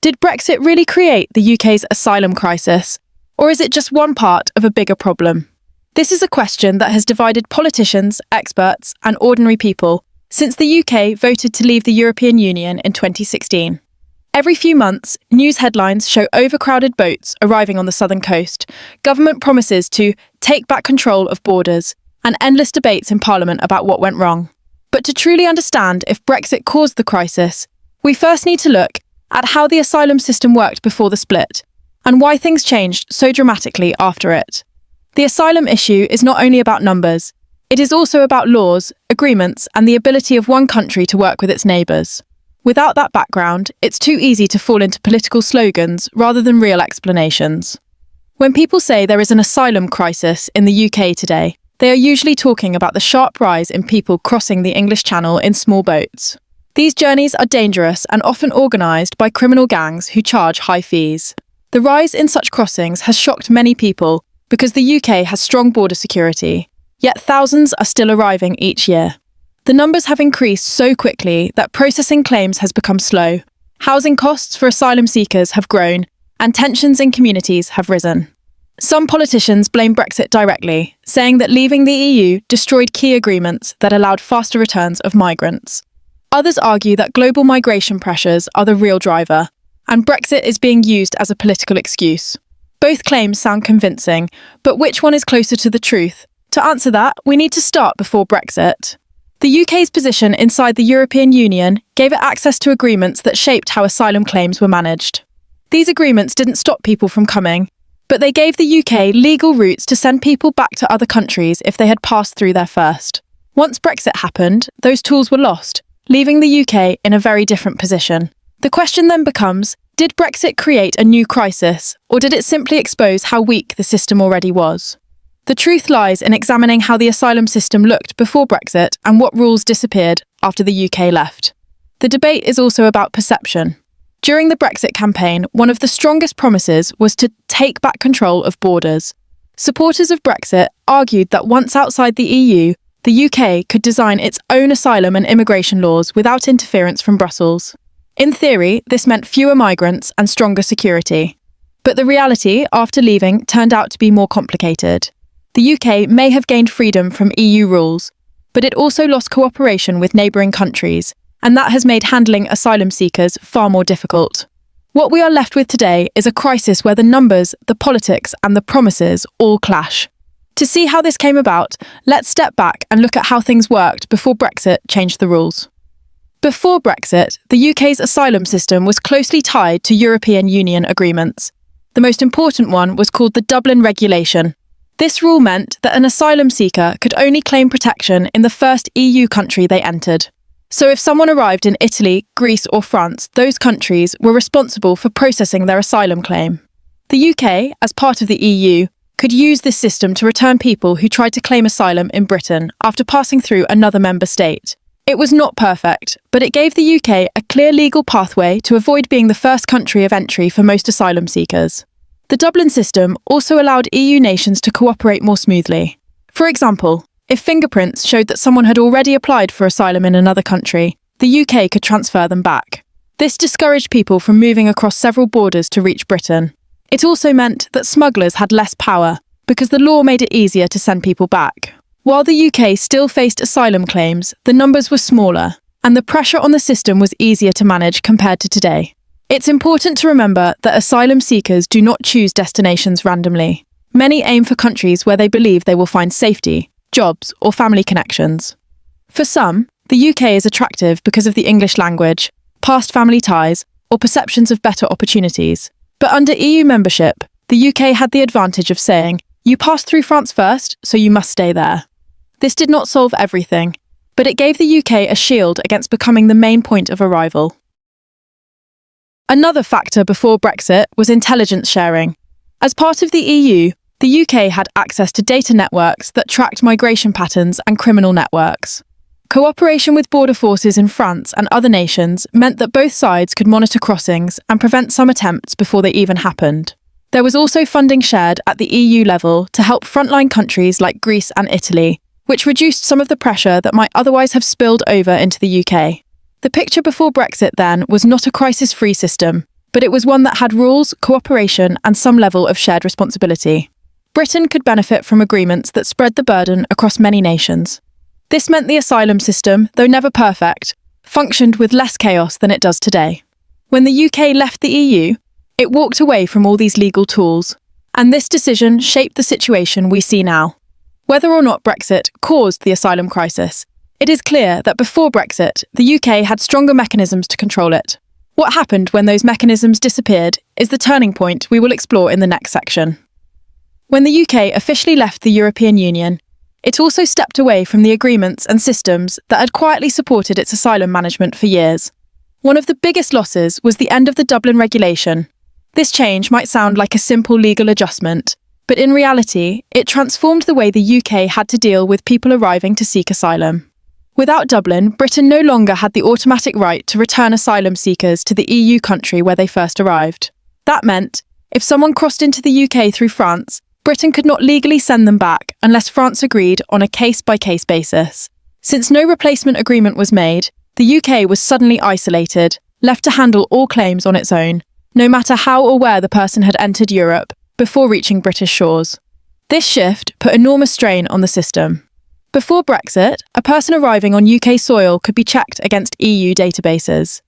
Did Brexit really create the UK's asylum crisis, or is it just one part of a bigger problem? This is a question that has divided politicians, experts, and ordinary people since the UK voted to leave the European Union in 2016. Every few months, news headlines show overcrowded boats arriving on the southern coast, government promises to take back control of borders, and endless debates in Parliament about what went wrong. But to truly understand if Brexit caused the crisis, we first need to look at how the asylum system worked before the split, and why things changed so dramatically after it. The asylum issue is not only about numbers, it is also about laws, agreements, and the ability of one country to work with its neighbours. Without that background, it's too easy to fall into political slogans rather than real explanations. When people say there is an asylum crisis in the UK today, they are usually talking about the sharp rise in people crossing the English Channel in small boats. These journeys are dangerous and often organised by criminal gangs who charge high fees. The rise in such crossings has shocked many people because the UK has strong border security, yet thousands are still arriving each year. The numbers have increased so quickly that processing claims has become slow, housing costs for asylum seekers have grown, and tensions in communities have risen. Some politicians blame Brexit directly, saying that leaving the EU destroyed key agreements that allowed faster returns of migrants. Others argue that global migration pressures are the real driver, and Brexit is being used as a political excuse. Both claims sound convincing, but which one is closer to the truth? To answer that, we need to start before Brexit. The UK's position inside the European Union gave it access to agreements that shaped how asylum claims were managed. These agreements didn't stop people from coming, but they gave the UK legal routes to send people back to other countries if they had passed through there first. Once Brexit happened, those tools were lost, leaving the UK in a very different position. The question then becomes, did Brexit create a new crisis, or did it simply expose how weak the system already was? The truth lies in examining how the asylum system looked before Brexit and what rules disappeared after the UK left. The debate is also about perception. During the Brexit campaign, one of the strongest promises was to take back control of borders. Supporters of Brexit argued that once outside the EU, the UK could design its own asylum and immigration laws without interference from Brussels. In theory, this meant fewer migrants and stronger security. But the reality, after leaving, turned out to be more complicated. The UK may have gained freedom from EU rules, but it also lost cooperation with neighbouring countries, and that has made handling asylum seekers far more difficult. What we are left with today is a crisis where the numbers, the politics, and the promises all clash. To see how this came about, let's step back and look at how things worked before Brexit changed the rules. Before Brexit, the UK's asylum system was closely tied to European Union agreements. The most important one was called the Dublin Regulation. This rule meant that an asylum seeker could only claim protection in the first EU country they entered. So if someone arrived in Italy, Greece, or France, those countries were responsible for processing their asylum claim. The UK, as part of the EU, could use this system to return people who tried to claim asylum in Britain after passing through another member state. It was not perfect, but it gave the UK a clear legal pathway to avoid being the first country of entry for most asylum seekers. The Dublin system also allowed EU nations to cooperate more smoothly. For example, if fingerprints showed that someone had already applied for asylum in another country, the UK could transfer them back. This discouraged people from moving across several borders to reach Britain. It also meant that smugglers had less power, because the law made it easier to send people back. While the UK still faced asylum claims, the numbers were smaller, and the pressure on the system was easier to manage compared to today. It's important to remember that asylum seekers do not choose destinations randomly. Many aim for countries where they believe they will find safety, jobs, or family connections. For some, the UK is attractive because of the English language, past family ties, or perceptions of better opportunities. But under EU membership, the UK had the advantage of saying, "You passed through France first, so you must stay there." This did not solve everything, but it gave the UK a shield against becoming the main point of arrival. Another factor before Brexit was intelligence sharing. As part of the EU, the UK had access to data networks that tracked migration patterns and criminal networks. Cooperation with border forces in France and other nations meant that both sides could monitor crossings and prevent some attempts before they even happened. There was also funding shared at the EU level to help frontline countries like Greece and Italy, which reduced some of the pressure that might otherwise have spilled over into the UK. The picture before Brexit, then, was not a crisis-free system. but it was one that had rules, cooperation, and some level of shared responsibility. Britain could benefit from agreements that spread the burden across many nations. This meant the asylum system, though never perfect, functioned with less chaos than it does today. When the UK left the EU, it walked away from all these legal tools, and this decision shaped the situation we see now. Whether or not Brexit caused the asylum crisis, it is clear that before Brexit, the UK had stronger mechanisms to control it. What happened when those mechanisms disappeared is the turning point we will explore in the next section. When the UK officially left the European Union, it also stepped away from the agreements and systems that had quietly supported its asylum management for years. One of the biggest losses was the end of the Dublin regulation. This change might sound like a simple legal adjustment, but in reality, it transformed the way the UK had to deal with people arriving to seek asylum. Without Dublin, Britain no longer had the automatic right to return asylum seekers to the EU country where they first arrived. That meant, if someone crossed into the UK through France, Britain could not legally send them back unless France agreed on a case-by-case basis. Since no replacement agreement was made, the UK was suddenly isolated, left to handle all claims on its own, no matter how or where the person had entered Europe before reaching British shores. This shift put enormous strain on the system. Before Brexit, a person arriving on UK soil could be checked against EU databases.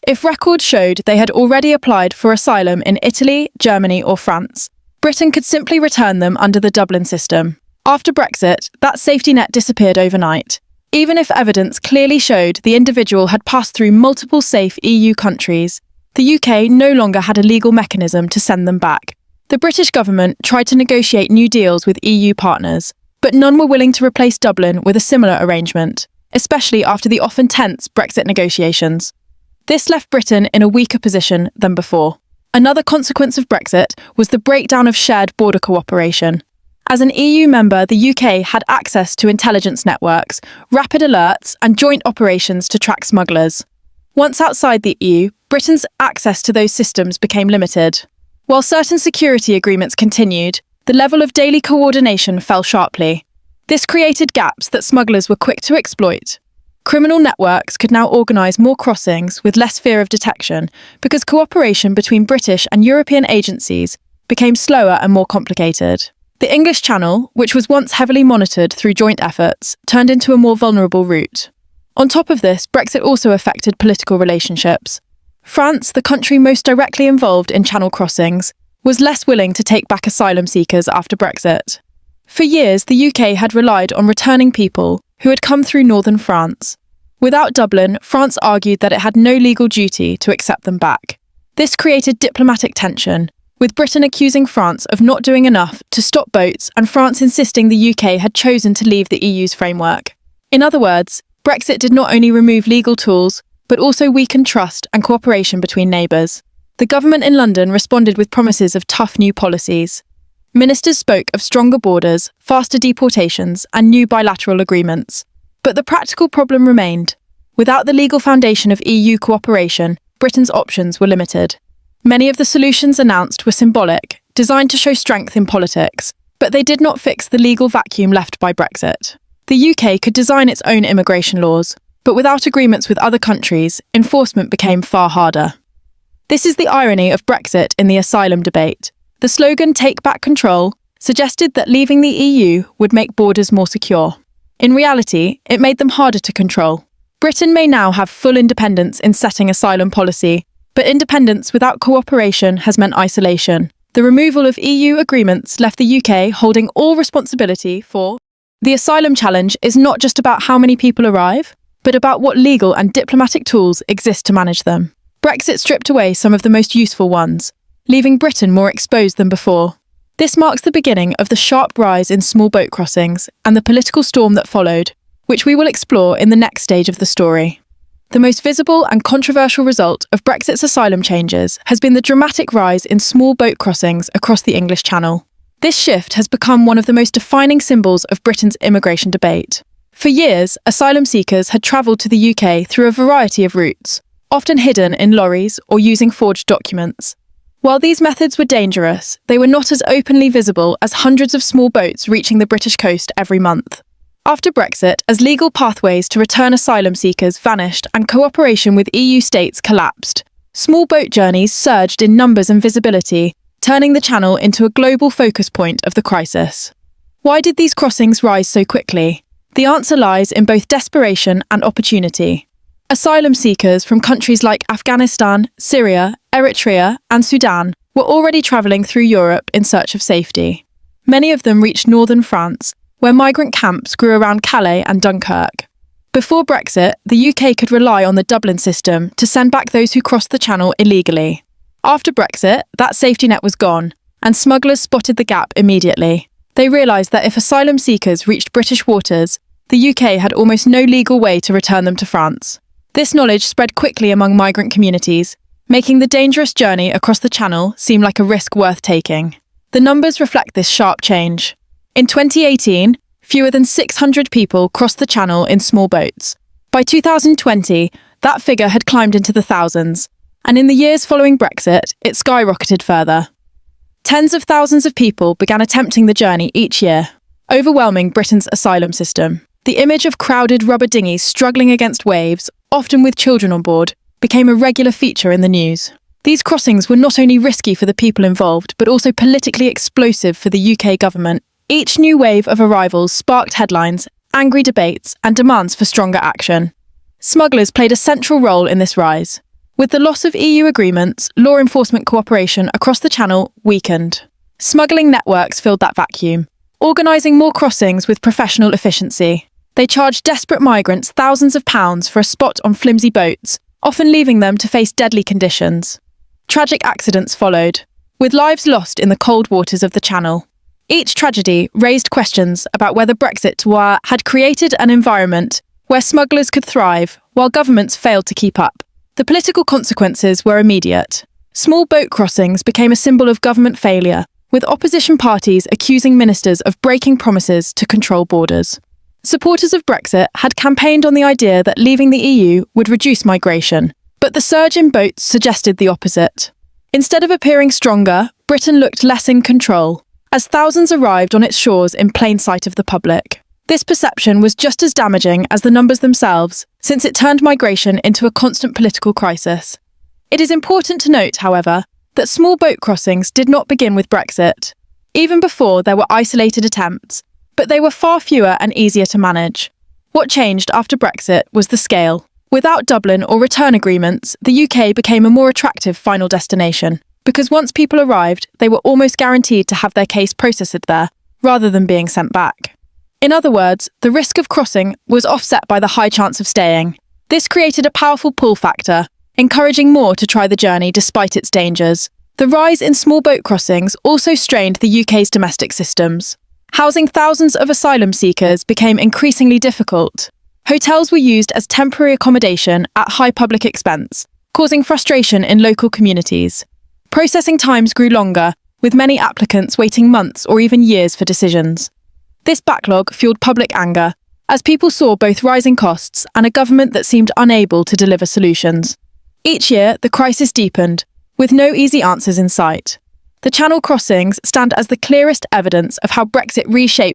If records showed they had already applied for asylum in Italy, Germany, or France, Britain could simply return them under the Dublin system. After Brexit, that safety net disappeared overnight. Even if evidence clearly showed the individual had passed through multiple safe EU countries, the UK no longer had a legal mechanism to send them back. The British government tried to negotiate new deals with EU partners, but none were willing to replace Dublin with a similar arrangement, especially after the often tense Brexit negotiations. This left Britain in a weaker position than before. Another consequence of Brexit was the breakdown of shared border cooperation. As an EU member, the UK had access to intelligence networks, rapid alerts, and joint operations to track smugglers. Once outside the EU, Britain's access to those systems became limited. While certain security agreements continued, the level of daily coordination fell sharply. This created gaps that smugglers were quick to exploit. Criminal networks could now organise more crossings with less fear of detection because cooperation between British and European agencies became slower and more complicated. The English Channel, which was once heavily monitored through joint efforts, turned into a more vulnerable route. On top of this, Brexit also affected political relationships. France, the country most directly involved in Channel crossings, was less willing to take back asylum seekers after Brexit. For years, the UK had relied on returning people who had come through northern France. Without Dublin, France argued that it had no legal duty to accept them back. This created diplomatic tension, with Britain accusing France of not doing enough to stop boats and France insisting the UK had chosen to leave the EU's framework. In other words, Brexit did not only remove legal tools, but also weakened trust and cooperation between neighbours. The government in London responded with promises of tough new policies. Ministers spoke of stronger borders, faster deportations, and new bilateral agreements. But the practical problem remained. Without the legal foundation of EU cooperation, Britain's options were limited. Many of the solutions announced were symbolic, designed to show strength in politics, but they did not fix the legal vacuum left by Brexit. The UK could design its own immigration laws, but without agreements with other countries, enforcement became far harder. This is the irony of Brexit in the asylum debate. The slogan "Take Back Control" suggested that leaving the EU would make borders more secure. In reality, it made them harder to control. Britain may now have full independence in setting asylum policy, but independence without cooperation has meant isolation. The removal of EU agreements left the UK holding all responsibility for. The asylum challenge is not just about how many people arrive, but about what legal and diplomatic tools exist to manage them. Brexit stripped away some of the most useful ones, leaving Britain more exposed than before. This marks the beginning of the sharp rise in small boat crossings and the political storm that followed, which we will explore in the next stage of the story. The most visible and controversial result of Brexit's asylum changes has been the dramatic rise in small boat crossings across the English Channel. This shift has become one of the most defining symbols of Britain's immigration debate. For years, asylum seekers had travelled to the UK through a variety of routes, often hidden in lorries or using forged documents. While these methods were dangerous, they were not as openly visible as hundreds of small boats reaching the British coast every month. After Brexit, as legal pathways to return asylum seekers vanished and cooperation with EU states collapsed, Small boat journeys surged in numbers and visibility, turning the channel into a global focus point of the crisis. Why did these crossings rise so quickly? The answer lies in both desperation and opportunity. Asylum seekers from countries like Afghanistan, Syria, Eritrea, and Sudan were already travelling through Europe in search of safety. Many of them reached northern France, where migrant camps grew around Calais and Dunkirk. Before Brexit, the UK could rely on the Dublin system to send back those who crossed the Channel illegally. After Brexit, that safety net was gone, and smugglers spotted the gap immediately. They realised that if asylum seekers reached British waters, the UK had almost no legal way to return them to France. This knowledge spread quickly among migrant communities, making the dangerous journey across the Channel seem like a risk worth taking. The numbers reflect this sharp change. In 2018, fewer than 600 people crossed the Channel in small boats. By 2020, that figure had climbed into the thousands, and in the years following Brexit, it skyrocketed further. Tens of thousands of people began attempting the journey each year, overwhelming Britain's asylum system. The image of crowded rubber dinghies struggling against waves, often with children on board, became a regular feature in the news. These crossings were not only risky for the people involved, but also politically explosive for the UK government. Each new wave of arrivals sparked headlines, angry debates, and demands for stronger action. Smugglers played a central role in this rise. With the loss of EU agreements, law enforcement cooperation across the Channel weakened. Smuggling networks filled that vacuum, organising more crossings with professional efficiency. They charged desperate migrants thousands of pounds for a spot on flimsy boats, often leaving them to face deadly conditions. Tragic accidents followed, with lives lost in the cold waters of the Channel. Each tragedy raised questions about whether Brexit had created an environment where smugglers could thrive while governments failed to keep up. The political consequences were immediate. Small boat crossings became a symbol of government failure, with opposition parties accusing ministers of breaking promises to control borders. Supporters of Brexit had campaigned on the idea that leaving the EU would reduce migration, but the surge in boats suggested the opposite. Instead of appearing stronger, Britain looked less in control, as thousands arrived on its shores in plain sight of the public. This perception was just as damaging as the numbers themselves, since it turned migration into a constant political crisis. It is important to note, however, that small boat crossings did not begin with Brexit. Even before, there were isolated attempts, but they were far fewer and easier to manage. What changed after Brexit was the scale. Without Dublin or return agreements, the UK became a more attractive final destination, because once people arrived, they were almost guaranteed to have their case processed there, rather than being sent back. In other words, the risk of crossing was offset by the high chance of staying. This created a powerful pull factor, encouraging more to try the journey despite its dangers. The rise in small boat crossings also strained the UK's domestic systems. Housing thousands of asylum seekers became increasingly difficult. Hotels were used as temporary accommodation at high public expense, causing frustration in local communities. Processing times grew longer, with many applicants waiting months or even years for decisions. This backlog fueled public anger, as people saw both rising costs and a government that seemed unable to deliver solutions. Each year, the crisis deepened, with no easy answers in sight. The Channel crossings stand as the clearest evidence of how Brexit reshaped